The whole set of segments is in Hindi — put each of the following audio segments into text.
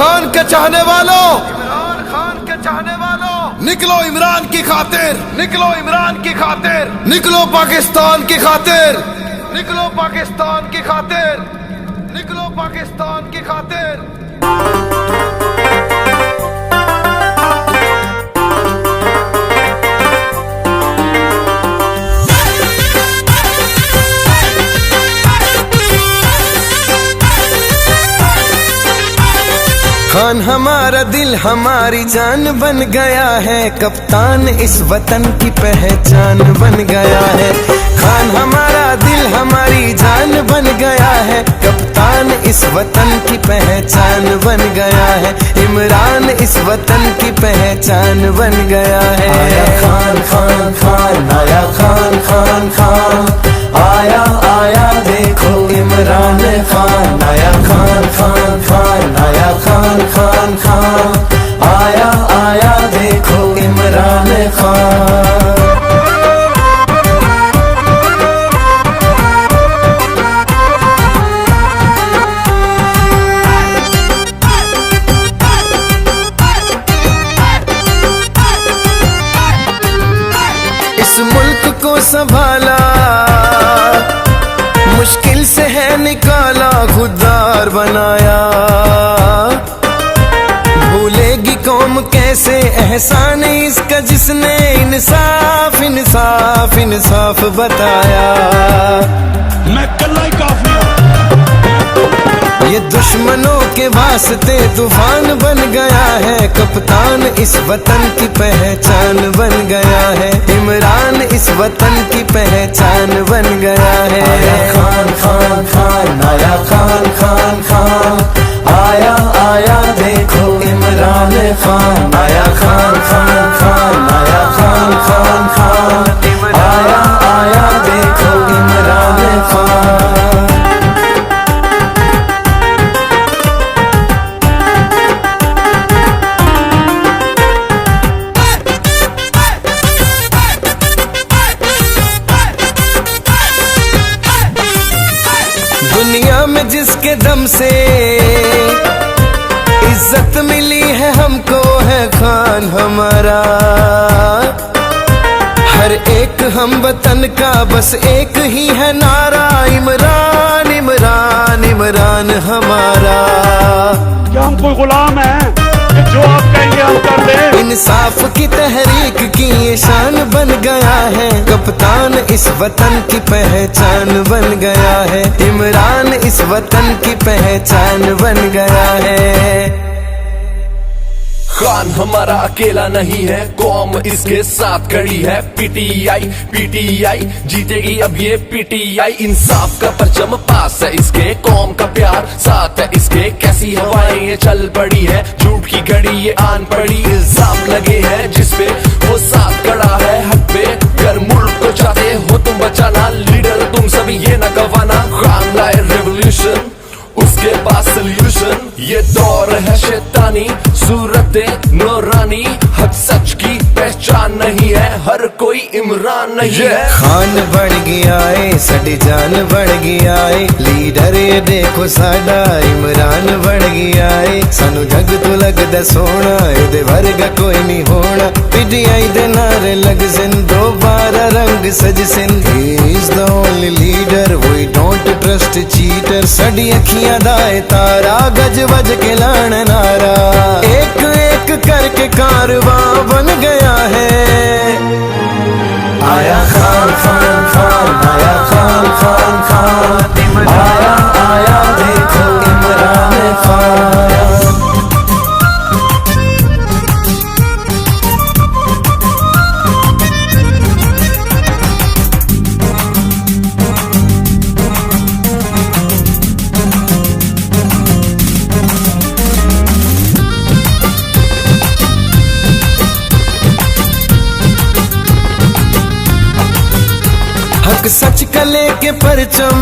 खान के चाहने वालों, इमरान खान के चाहने वालों, निकलो इमरान की खातिर, निकलो इमरान की खातिर, निकलो पाकिस्तान की खातिर, निकलो पाकिस्तान की खातिर, निकलो पाकिस्तान की खातिर। खान हमारा दिल हमारी जान बन गया है, कप्तान इस वतन की पहचान बन गया है। खान हमारा दिल हमारी जान बन गया है, कप्तान इस वतन की पहचान बन गया है। इमरान इस वतन की पहचान बन गया है। आया खान खान खान, आया खान खान खान, आया आया देखो इमरान खान, आया खान खान खान, आया खान खान खान, आया आया देखो इमरान खान। इस मुल्क को संभाला, मुश्किल से है निकाला, खुददार बनाया। भूलेगी कौम कैसे एहसान इसका, जिसने इंसाफ इंसाफ इंसाफ बताया। मैं कल्ला ही काफी हूं। ये दुश्मनों के वास्ते तूफान बन गया है, कप्तान इस वतन की पहचान बन गया है। इमरान इस वतन की पहचान बन गया है। आया खान खान खान, आया खान खान खान, आया आया देखो इमरान खान, आया खान खान खान, आया खान खान खान, आया आया देखो इमरान खान। दुनिया में जिसके दम से इज्जत मिली है हमको, है खान हमारा। हर एक हम वतन का बस एक ही है नारा, इमरान इमरान इमरान हमारा। क्या हम कोई गुलाम है कि जो आप कहेंगे हम कर दें? इंसाफ की तहरीक की ये शान बन गया है, कप्तान इस वतन की पहचान बन गया है। इमरान इस वतन की पहचान बन गया है। खान हमारा अकेला नहीं है, कौम इसके साथ खड़ी है। पीटीआई पीटीआई जीतेगी अब ये पीटीआई। इंसाफ का परचम पास है इसके, कौम का प्यार साथ है इसके। कैसी हवाएं ये चल पड़ी है, झूठ की घड़ी ये आन पड़ी। इल्जाम लगे हैं जिसपे वो साथ खड़ा है हक पे। अगर मुल्क को चाहते हो तुम बचाना, लीडर तुम सभी ये न गवाना। खान लाए रेवोल्यूशन, उसके पास सोल्यूशन। ये दौर है शैतानी, सूरते नूरानी। हक सच की पहचान नहीं है, हर कोई इमरान नहीं है। खान बढ़ गया है, साडी जान बढ़ गया है। लीडर ये देखो साडा इमरान बढ़ गया है। सानू जग तो लगदा सोना, इहदे वर्गा कोई नहीं होना। पीटीआई दे नारे लग सिन, दोबारा रंग सज सिन। He is the only leader, we don't trust cheater. साडी अखियां दा तारा, गज बज के लाण नारा। एक एक करके कारवां बन गया है। आया खान खान खान, आया खान खान खान, आया आया देखो इमरान खान। हक सच का लेके परचम,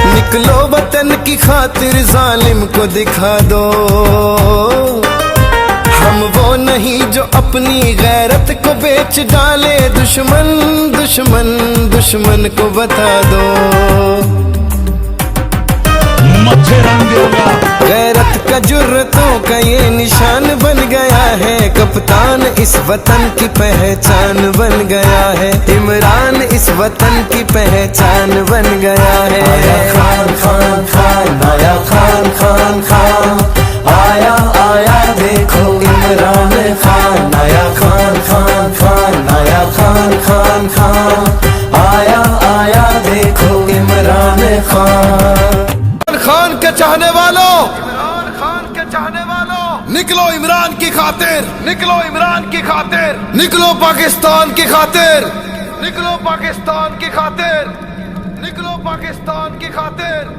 निकलो वतन की खातिर, जालिम को दिखा दो। हम वो नहीं जो अपनी गैरत को बेच डाले। दुश्मन दुश्मन दुश्मन को बता दो। मच्छर रंग होगा गैरत जुर्रतों का ये निशान बन गया है, कप्तान इस वतन की पहचान बन गया है, इमरान इस वतन की पहचान बन गया है। आया खान खान खान, आया खान खान खान, आया आया देखो इमरान खान, आया खान खान खान, आया खान खान खान, आया आया देखो इमरान खान। खान के चाहने वालों, इमरान खान के चाहने वालों, निकलो इमरान की खातिर, निकलो इमरान की खातिर, निकलो पाकिस्तान की खातिर, निकलो पाकिस्तान की खातिर, निकलो पाकिस्तान की खातिर।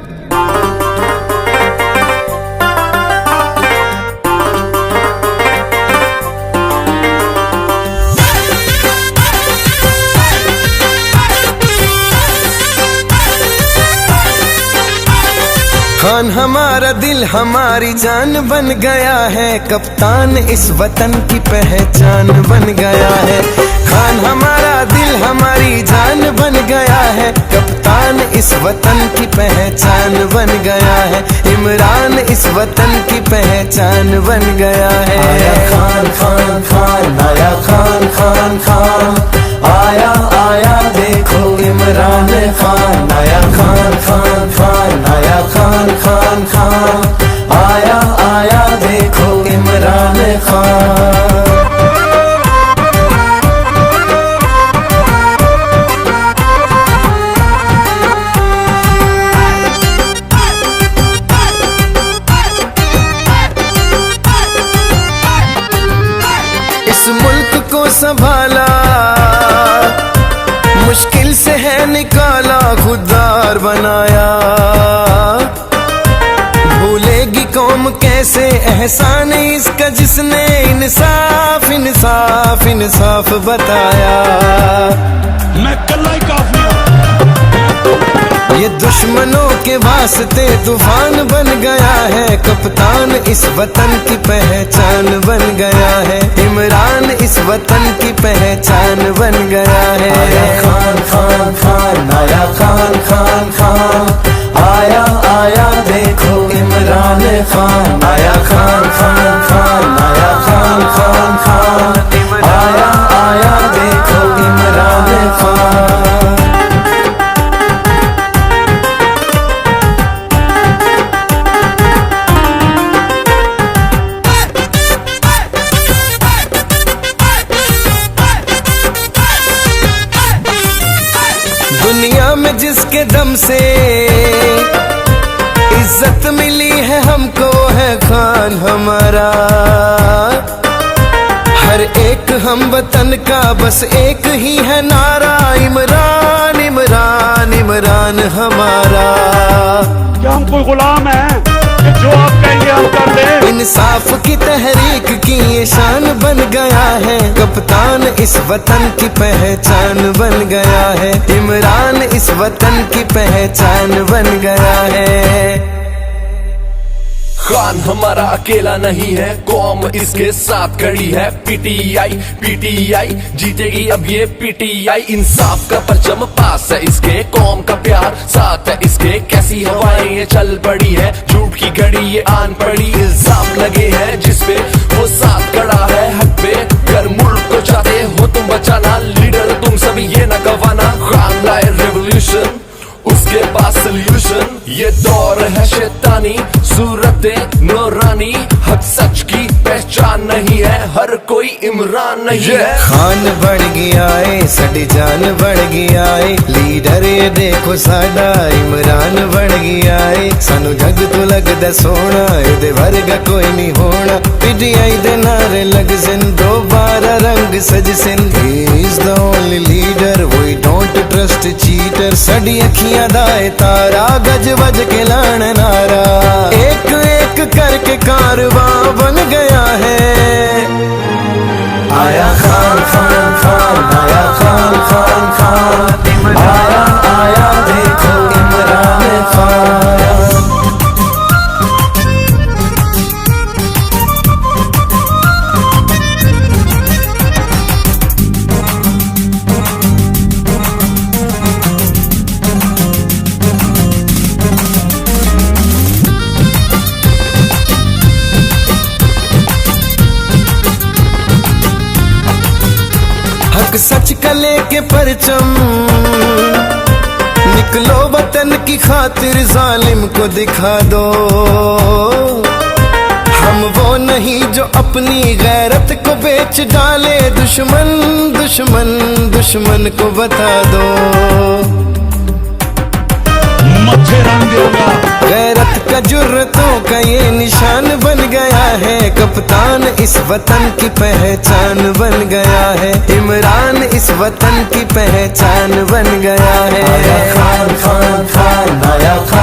खान हमारा दिल हमारी जान बन गया है, कप्तान इस वतन की पहचान बन गया है। खान हमारा दिल हमारी जान बन गया है, कप्तान इस वतन की पहचान बन गया है, इमरान इस वतन की पहचान बन गया है। आया खान खान खान, आया खान खान खान, आया आया देखो इमरान खान, आया खान खान खान, आया खान खान खान, आया आया देखो इमरान खान। इस मुल्क को संभाला मुश्किल से है निकाला, खुददार बनाया, भूलेगी कौम कैसे एहसान इसका जिसने इंसाफ इंसाफ इंसाफ बताया। मैं कल्ला ही काफी हूं। ये दुश्मनों के वास्ते तूफान बन गया है, कप्तान इस वतन की पहचान बन गया है, इमरान इस वतन की पहचान बन गया है। आया खान खान खान, आया खान खान खान, आया आया देखो इमरान खान, आया खान खान खान, आया खान खान खान, आया आया देखो इमरान खान। दुनिया में जिसके दम से इज्जत मिली है हमको है खान हमारा, हर एक हम वतन का बस एक ही है नारा, इमरान इमरान इमरान हमारा। क्या हम कोई गुलाम हैं कि जो आप कहेंगे हम कर दें? इंसाफ की तहरीक की ये शान बन गया है, कप्तान इस वतन की पहचान बन गया है, इमरान इस वतन की पहचान बन गया है। खान हमारा अकेला नहीं है, कौम इसके साथ खड़ी है, पीटीआई पीटीआई जीतेगी अब ये पीटीआई। इंसाफ का परचम पास है इसके, कौम का प्यार साथ है इसके, कैसी हवाएं ये चल पड़ी है, झूठ की घड़ी ये आन पड़ी, इल्जाम लगे हैं जिसपे वो साथ खड़ा है हक पे। अगर मुल्क को चाहते हो तुम बचाना, लीडर तुम सभी ये न गवाना। खान लाए रेवोल्यूशन, उसके पास सोल्यूशन, ये दौर है शैतानी, सूरते नूरानी, हक सच की पहचान नहीं है, हर कोई इमरान नहीं है। खान बढ़ गया है, साडी जान बढ़ गया है, लीडर ये देखो साडा इमरान बढ़ गया है, सानू जग तो लगदा सोना, इहदे वर्गा कोई नहीं होना, पीटीआई दे नारे लग सिन, दोबारा रंग सज सिन, he is the only leader, we don't trust cheater, साडी अखियां दा है तारा, गज वज के लाण नारा, एक एक करके कारवां बन गया है। आया खान खान खान, आया खान खान खान, आया आया देखो इमरान खान। हक सच का लेके परचम, निकलो वतन की खातिर जालिम को दिखा दो। हम वो नहीं जो अपनी गैरत को बेच डाले, दुश्मन दुश्मन दुश्मन को बता दो। गैरत का जुर्रतों का ये निशान बन गया है, कप्तान इस वतन की पहचान बन गया है, इमरान इस वतन की पहचान बन गया है। आया खान खान खान आया खान।